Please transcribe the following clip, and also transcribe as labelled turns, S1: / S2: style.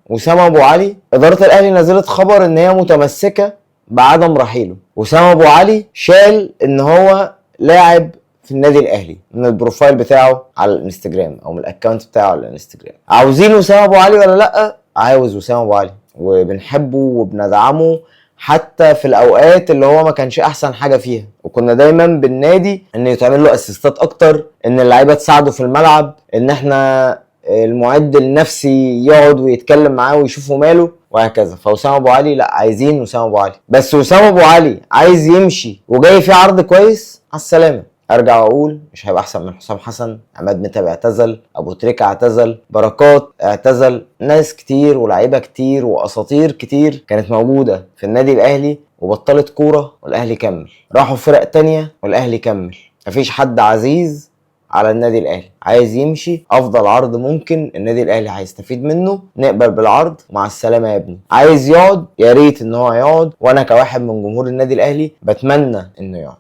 S1: وسام ابو علي، اداره الاهلي نزلت خبر ان هي متمسكه بعدم رحيله. وسام ابو علي شال ان هو لاعب في النادي الاهلي من البروفايل بتاعه على الانستجرام او من الاكونت بتاعه على الانستجرام. عاوزين وسام ابو علي ولا لا؟ عاوز وسام ابو علي وبنحبه وبندعمه حتى في الاوقات اللي هو ما كانش احسن حاجه فيها، وكنا دايما بالنادي ان يتعمل له اسيستات اكتر، ان اللعيبه تساعده في الملعب، ان احنا المعد النفسي يقعد ويتكلم معاه ويشوفه ماله وهكذا. فوسام ابو علي لا، عايزين وسام ابو علي. بس وسام ابو علي عايز يمشي وجاي فيه عرض كويس، على السلامه. ارجع واقول مش هيبقى احسن من حسام حسن. عماد متعب اعتزل، ابو تريكه اعتزل، بركات اعتزل، ناس كتير ولاعيبه كتير واساطير كتير كانت موجوده في النادي الاهلي وبطلت كوره والاهلي كمل. راحوا فرق تانية والاهلي كمل. مفيش حد عزيز على النادي الاهلي. عايز يمشي افضل عرض ممكن النادي الاهلي هيستفيد منه، نقبل بالعرض ومع السلامه يا ابني. عايز يقعد يا ريت ان هو يقعد، وانا كواحد من جمهور النادي الاهلي بتمنى انه يقعد.